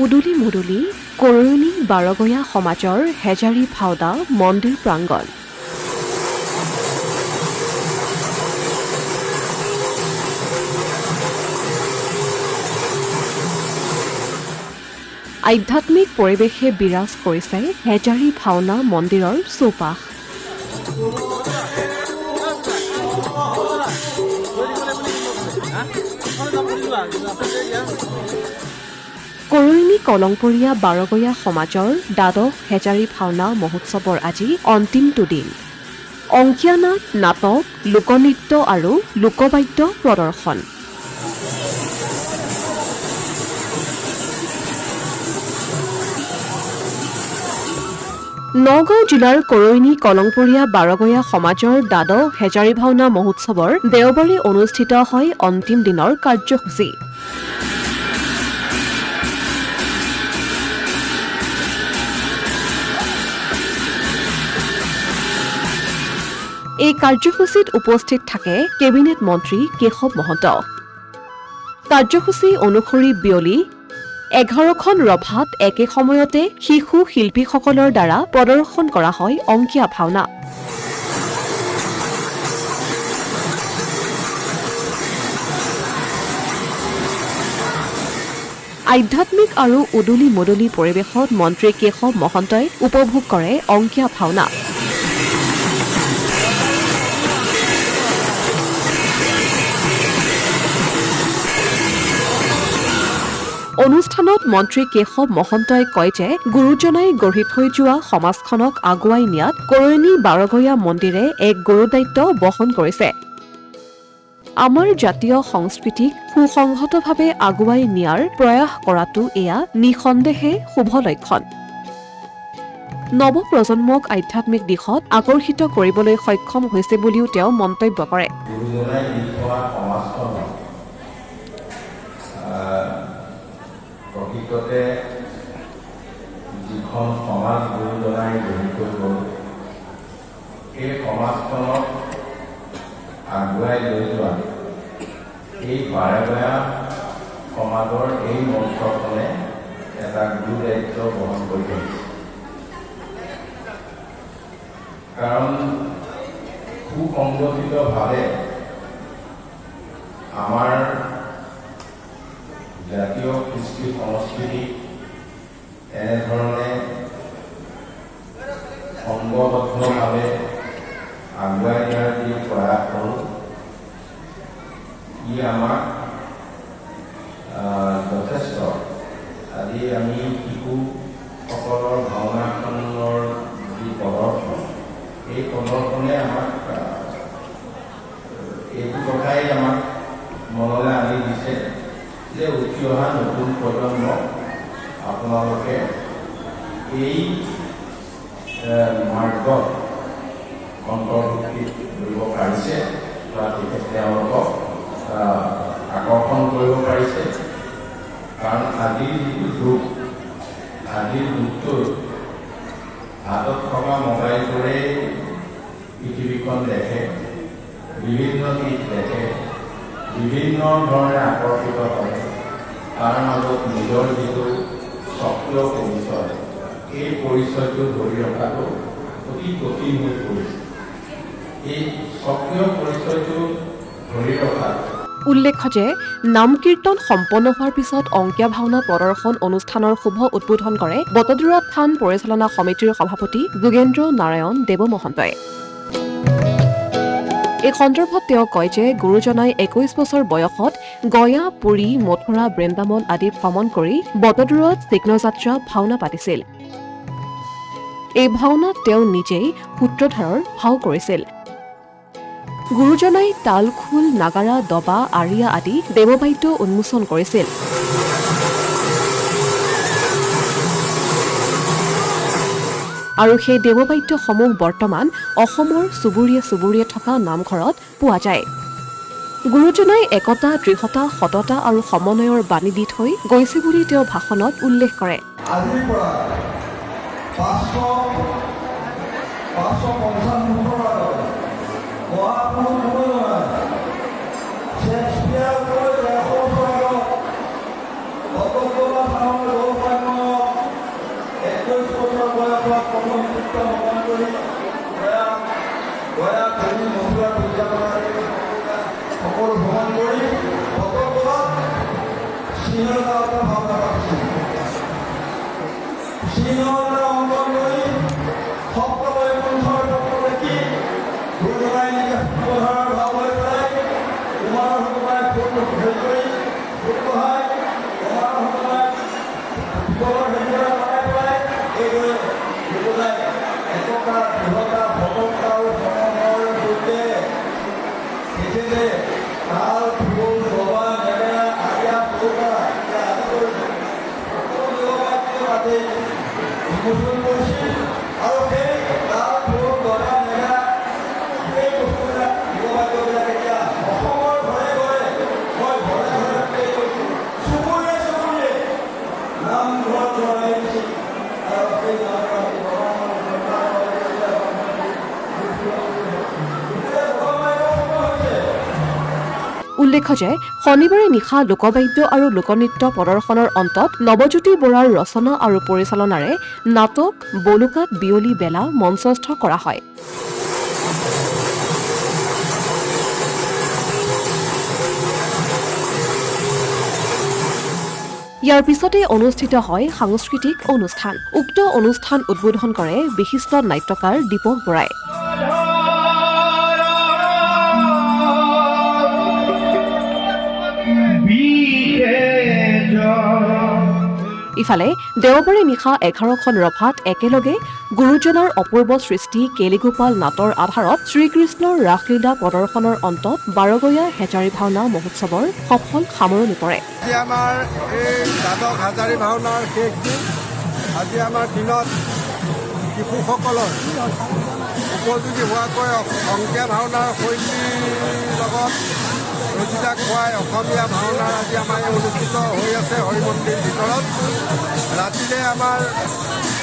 উদুলি মুদুলি কৰৈনী বাৰগয়া সমাজৰ হেজাৰী ফাওদা মন্দিৰ প্ৰাংগণ। আধ্যাত্মিক পৰিৱেশে বিৰাজ কৰিছে হেজাৰী ভাওনা মন্দিৰৰ চৌপাশ। কৰৈনী কলংপৰীয়া বাৰগয়া সমাজৰ দ্বাদশ হেজাৰী ভাওনা মহোৎসৱৰ আজি অন্তিমটো দিন। অংকীয়া নাট, নাটক, লোকনৃত্য আৰু লোকবাদ্য প্ৰদৰ্শন। নগাঁও জিলাৰ কৰৈনী কলংপৰীয়া বাৰগয়া সমাজৰ দ্বাদশ হেজাৰী ভাওনা মহোৎসৱৰ দেওবাৰে অনুষ্ঠিত হয় অন্তিম দিনৰ কাৰ্যসূচী। এই কাৰ্যসূচীত উপস্থিত থাকে কেবিনেট মন্ত্ৰী কেশৱ মহন্ত। কাৰ্যসূচী অনুসৰি বিয়লি 11খন ৰভাত একে সময়তে শিশু শিল্পীসকলৰ দ্বাৰা প্ৰদৰ্শন কৰা হয় অংকীয়া ভাওনা। আধ্যাত্মিক আৰু উদুলি মুদুলি পৰিৱেশত মন্ত্ৰী কেশৱ মহন্তই উপভোগ কৰে অংকীয়া ভাওনা। অনুষ্ঠানত মন্ত্ৰী কেশৱ মহন্তই কয় যে গুৰুজনাই গঢ়ি থৈ যোৱা সমাজখনক আগুৱাই নিয়াত কৰৈনী বাৰগয়া মন্দিৰে এক গুৰুদায়িত্ব বহন কৰিছে। আমাৰ জাতীয় সংস্কৃতিক সুসংহতভাৱে আগুৱাই নিয়াৰ প্ৰয়াস কৰাটো এয়া নিঃসন্দেহে শুভ লক্ষণ। নৱপ্ৰজন্মক আধ্যাত্মিক দিশত আকৰ্ষিত কৰিবলৈ সক্ষম হৈছে বুলিও তেওঁ মন্তব্য কৰে। প্ৰকৃততে যিখন সমাজ গুৰুজনাই গঢ়ি থৈ গ'ল, সেই সমাজখনক আগুৱাই লৈ যোৱা এই বাৰগয়া সমাজৰ এই মঞ্চখনে এটা গুৰু দায়িত্ব বহন কৰি আহিছে। কাৰণ সুসংগঠিতভাৱে আমাৰ জাতীয় কৃষ্টি সংস্কৃতি এনেধৰণে সংঘবদ্ধভাৱে আগুৱাই নিয়াৰ যি প্ৰয়াস কৰোঁ, ই আমাক যথেষ্ট আজি আমি শিশুসকলৰ ভাওনাখনৰ যি প্ৰদৰ্শন, এই প্ৰদৰ্শনে আমাক এইটো কথাই আমাক মনলৈ আনি দিছে যে উঠি অহা নতুন প্ৰজন্মক আপোনালোকে এই মাৰ্গত অন্তৰ্ভুক্তি কৰিব পাৰিছে বা তেওঁলোকক আকৰ্ষণ কৰিব পাৰিছে। কাৰণ আজিৰ যিটো যুগ, আজিৰ যুগটোত হাতত থকা মোবাইলটোৰে পৃথিৱীখন দেখে, বিভিন্ন দিশ দেখে, বিভিন্ন ধৰণে আকৰ্ষিত হয়। তাৰ মাজত নিজৰ যিটো সক্ৰিয় পৰিচয়, এই পৰিচয়টো ধৰি ৰখাটো অতি কঠিন হৈ পৰিছে। এই সক্ৰিয় পৰিচয়টো ধৰি ৰখাত উল্লেখ্য যে নাম কীৰ্তন সম্পন্ন হোৱাৰ পিছত অংকীয়া ভাওনা প্ৰদৰ্শন অনুষ্ঠানৰ শুভ উদ্বোধন কৰে বটদ্ৰৱা থান পৰিচালনা সমিতিৰ সভাপতি যোগেন্দ্ৰ নাৰায়ণ দেৱ মহন্তই। এই সন্দৰ্ভত তেওঁ কয় যে গুৰুজনাই 21 বছৰ বয়সত গয়া, পুৰী, মথুৰা, বৃন্দাবন আদি ভ্ৰমণ কৰি বটদ্ৰৱাত তীক্ষ্ণযাত্ৰা ভাওনা পাতিছিল। এই ভাওনাত তেওঁ নিজেই সূত্ৰধাৰৰ ভাও কৰিছিল। গুৰুজনাই তাল, খোল, নাগাৰা, দবা, আৰিয়া আদি দেৱবাদ্য উন্মোচন কৰিছিল। আৰু সেই দেৱবাদ্যসমূহ বৰ্তমান অসমৰ চুবুৰীয়ে চুবুৰীয়ে থকা নামঘৰত পোৱা যায়। গুৰুজনাই একতা, দৃঢ়তা, সততা আৰু সমন্বয়ৰ বাণী দি থৈ গৈছে বুলি তেওঁ ভাষণত উল্লেখ কৰে। আজিৰ পৰা 555 বছৰ আগত মহাপুৰুষ গুৰুজনাই শ্বেক্সপিয়াৰ বটদ্ৰৱা থানৰ 21 বছৰ বয়সত প্ৰথম নৃত্য ভ্ৰমণ কৰি গয়া পুৰী মথুৰা বৃন্দাবন সকলো ভ্ৰমণ কৰি ভকতসকলক সিংহনাথ ভাওনা পাতিছিল। সিংহনাথ অংকন কৰি সপ্তময় পন্থৰ পত্ৰ দেখি গুৰুজনাই নিজে সুপ্ৰধানৰ ভাৱ লৈ পেলাই কুমাৰৰ সকলাই ফুল হেৰি কৰি ফুল বহাই কুমাৰৰ সকলাই ফুলৰ হেৰিৰে লগাই পেলাই এইদৰে গুৰুজনাই একতা দৃঢ়তা ভকত আৰু সমন্বয়ৰ সৈতে তেখেতে তাল ঢোল দবা নেগেৰা আদিয়া পৌকা আদি কৰি সকলো তাতে উন্মোচন কৰিছিল আৰু সেই তাল ঢোল দবা নেগেৰা সেই বস্তুবিলাক যুৱবাদ্যবিলাক এতিয়া অসমৰ ঘৰে ঘৰে মই ঘৰে ঘৰে কৈছোঁ চুবুৰীয়ে চুবুৰীয়ে নামঘৰ চলাই দিছিল আৰু সেই নামঘৰ উল্লেখ্য যে শনিবাৰে নিশা লোকবাদ্য আৰু লোকনৃত্য প্ৰদৰ্শনৰ অন্তত নৱজ্যোতি বৰাৰ ৰচনা আৰু পৰিচালনাৰে নাটক বলুকাত বিয়লি বেলা মঞ্চস্থ কৰা হয়। ইয়াৰ পিছতে অনুষ্ঠিত হয় সাংস্কৃতিক অনুষ্ঠান। উক্ত অনুষ্ঠান উদ্বোধন কৰে বিশিষ্ট নাট্যকাৰ দীপক বৰাই। ইফালে দেওবাৰে নিশা 11খন ৰভাত একেলগে গুৰুজনাৰ অপূৰ্ব সৃষ্টি কেলিগোপাল নাটৰ আধাৰত শ্ৰীকৃষ্ণৰ ৰাসলীলা প্ৰদৰ্শনৰ অন্তত বাৰগয়া হেজাৰী ভাওনা মহোৎসৱৰ সফল সামৰণি পৰে। আমাৰ এই দ্বাদশ হাজাৰী ভাওনাৰ শেষ দিন। আজি আমাৰ দিনত শিশুসকলৰ উপযোগী হোৱাকৈ অংকীয়া ভাওনাৰ শৈলীৰ লগত ৰচিতা খুৱাই অসমীয়া ভাওনাৰ আজি আমাৰ অনুষ্ঠিত হৈ আছে হৰিমন্দিৰ ভিতৰত। ৰাতিলে আমাৰ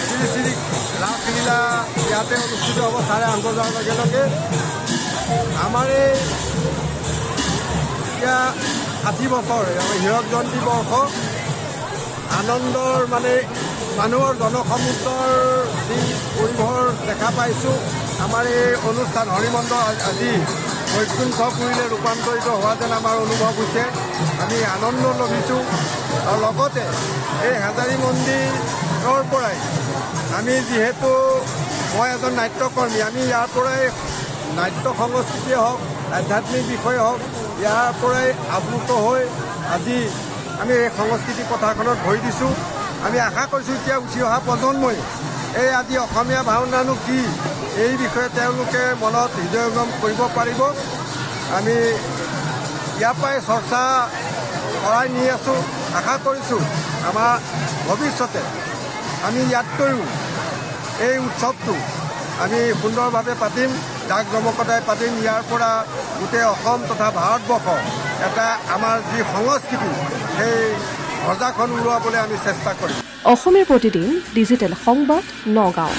শ্ৰী শ্ৰী ৰাসলীলা ইয়াতে অনুষ্ঠিত হ'ব 8:30 বজাৰ লগে লগে। আমাৰ এই এতিয়া 60 বছৰ হীৰক জয়ন্তী বৰ্ষ আনন্দৰ মানে মানুহৰ জনসমুদ্ৰৰ যি পৰিভৰ দেখা পাইছোঁ। আমাৰ এই অনুষ্ঠান হৰিমন্দিৰ আজি বৈকুণ্ঠপুৰীলৈ ৰূপান্তৰিত হোৱা যেন আমাৰ অনুভৱ হৈছে। আমি আনন্দ লভিছোঁ আৰু লগতে এই হাজাৰী মন্দিৰৰ পৰাই আমি যিহেতু মই এজন নাট্যকৰ্মী, আমি ইয়াৰ পৰাই নাট্য সংস্কৃতিয়ে হওক আধ্যাত্মিক বিষয়ে হওক ইয়াৰ পৰাই আপ্লুত হৈ আজি আমি এই সংস্কৃতি পথাৰখনত ভৰি দিছোঁ। আমি আশা কৰিছোঁ এতিয়া উঠি অহা প্ৰজন্মই এই আজি অসমীয়া ভাওনানো কি এই বিষয়ে তেওঁলোকে মনত হৃদয়ঙ্গম কৰিব পাৰিব। আমি ইয়াৰ পৰাই চৰ্চা কৰাই নি আছোঁ। আশা কৰিছোঁ আমাৰ ভৱিষ্যতে আমি ইয়াতকৈও এই উৎসৱটো আমি সুন্দৰভাৱে পাতিম, জাক জমকতাই পাতিম। ইয়াৰ পৰা গোটেই অসম তথা ভাৰতবৰ্ষ এটা আমাৰ যি সংস্কৃতি সেই ধ্বজাখন উৰুৱাবলৈ আমি চেষ্টা কৰিম। অসমীয়া প্ৰতিদিন ডিজিটেল সংবাদ নগাঁও।